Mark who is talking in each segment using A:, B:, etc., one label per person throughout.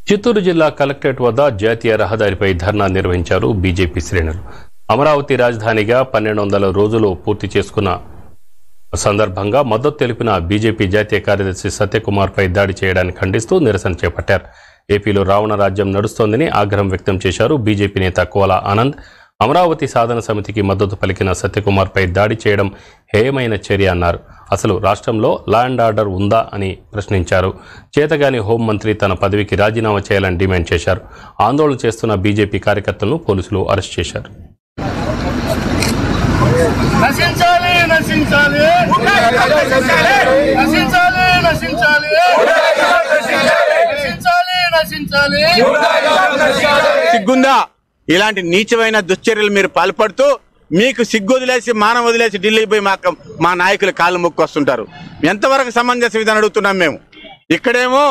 A: చిత్తూరు జిల్లా కలెక్టరేట్ వద్ద జాతీయ రహదారిపై ధర్నా నిర్వహించారు బీజేపీ శ్రేణులు. అమరావతి రాజధానిగా 1200 రోజులు పూర్తి చేసుకున్న సందర్భంగా మద్దతు తెలిపిన బీజేపీ జాతీయ కార్యదర్శి సత్యకుమార్పై దాడి చేయడాన్ని ఖండిస్తూ నిరసన చేపట్టారు. ఏపీలో రావణ రాజ్యం నడుస్తోందని ఆగ్రహం వ్యక్తం చేశారు బీజేపీ నేత కోలా ఆనంద్. అమరావతి సాధన సమితికి మద్దతు పలికిన సత్యకుమార్పై దాడి చేయడం హేయమైన చర్య అన్నారు. అసలు రాష్ట్రంలో లా అండ్ ఆర్డర్ ఉందా అని ప్రశ్నించారు. చేతగాని హోంమంత్రి తన పదవికి రాజీనామా చేయాలని డిమాండ్ చేశారు. ఆందోళన చేస్తున్న బీజేపీ కార్యకర్తలను పోలీసులు అరెస్ట్ చేశారు.
B: సిగ్గుందా? ఇలాంటి నీచమైన దుశ్చర్యలు మీరు పాల్పడుతూ మీకు సిగ్గు వదిలేసి మానం వదిలేసి ఢిల్లీకి పోయి మా నాయకులు కాళ్ళు మొక్కు వస్తుంటారు. ఎంతవరకు సమంజసం ఇదని అడుగుతున్నాం మేము. ఇక్కడేమో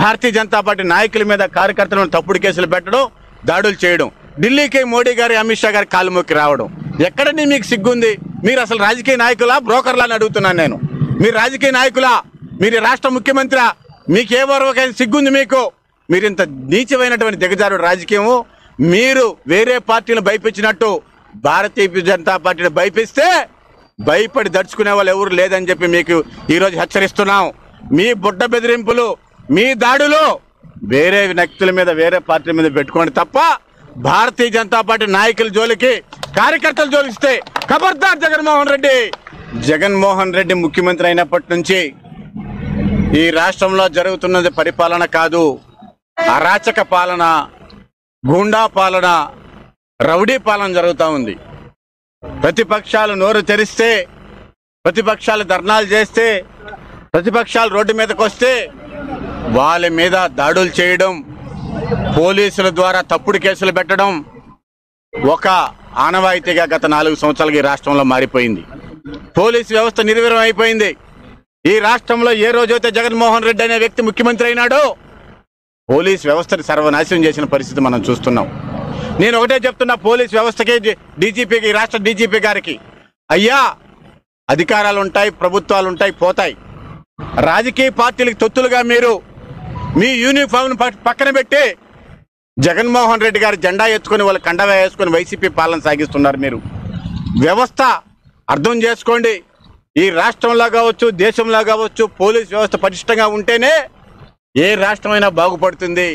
B: భారతీయ జనతా పార్టీ నాయకుల మీద కార్యకర్తలను తప్పుడు కేసులు పెట్టడం, దాడులు చేయడం, ఢిల్లీకి మోడీ గారి అమిత్ షా గారి కాళ్ళు మొక్కి రావడం. ఎక్కడని మీకు సిగ్గుంది? మీరు అసలు రాజకీయ నాయకులా, బ్రోకర్లా అని అడుగుతున్నాను నేను. మీరు రాజకీయ నాయకులా? మీరు రాష్ట్ర ముఖ్యమంత్రి? మీకే వరకైనా సిగ్గుంది మీకు? మీరు ఇంత నీచమైనటువంటి దిగజారుడు రాజకీయము. మీరు వేరే పార్టీలు భయపించినట్టు భారతీయ జనతా పార్టీని భయపిస్తే భయపడి దడుచుకునే వాళ్ళు ఎవరు లేదని చెప్పి మీకు ఈరోజు హెచ్చరిస్తున్నాం. మీ బుడ్డ బెదిరింపులు, మీ దాడులు వేరే వ్యక్తుల మీద, వేరే పార్టీల మీద పెట్టుకోండి తప్ప భారతీయ జనతా పార్టీ నాయకుల జోలికి, కార్యకర్తల జోలిస్తే ఖబర్దార్ జగన్మోహన్ రెడ్డి. జగన్మోహన్ రెడ్డి ముఖ్యమంత్రి అయినప్పటి నుంచి ఈ రాష్ట్రంలో జరుగుతున్నది పరిపాలన కాదు, అరాచక పాలన, గూండా పాలన, రౌడీ పాలన జరుగుతూ ఉంది. ప్రతిపక్షాలు నోరు తెరిస్తే, ప్రతిపక్షాలు ధర్నాలు చేస్తే, ప్రతిపక్షాలు రోడ్డు మీదకి వస్తే వాళ్ళ మీద దాడులు చేయడం, పోలీసుల ద్వారా తప్పుడు కేసులు పెట్టడం ఒక ఆనవాయితీగా గత 4 సంవత్సరాలుగా ఈ రాష్ట్రంలో మారిపోయింది. పోలీసు వ్యవస్థ నిర్వీర్యం అయిపోయింది. ఈ రాష్ట్రంలో ఏ రోజైతే జగన్మోహన్ రెడ్డి అనే వ్యక్తి ముఖ్యమంత్రి అయినాడో పోలీస్ వ్యవస్థని సర్వనాశనం చేసిన పరిస్థితి మనం చూస్తున్నాం. నేను ఒకటే చెప్తున్నా పోలీస్ వ్యవస్థకి, డీజీపీకి, రాష్ట్ర డీజీపీ గారికి, అయ్యా అధికారాలు ఉంటాయి, ప్రభుత్వాలు ఉంటాయి, పోతాయి. రాజకీయ పార్టీలకు తొత్తులుగా మీరు మీ యూనిఫామ్ను పక్కన పెట్టి జగన్మోహన్ రెడ్డి గారి జెండా ఎత్తుకొని వాళ్ళు కండవా వేసుకొని వైసీపీ పాలన సాగిస్తున్నారు. మీరు వ్యవస్థ అర్థం చేసుకోండి. ఈ రాష్ట్రంలో కావచ్చు, దేశంలో కావచ్చు, పోలీస్ వ్యవస్థ పటిష్టంగా ఉంటేనే ఏ రాష్ట్రమైనా బాగుపడుతుంది.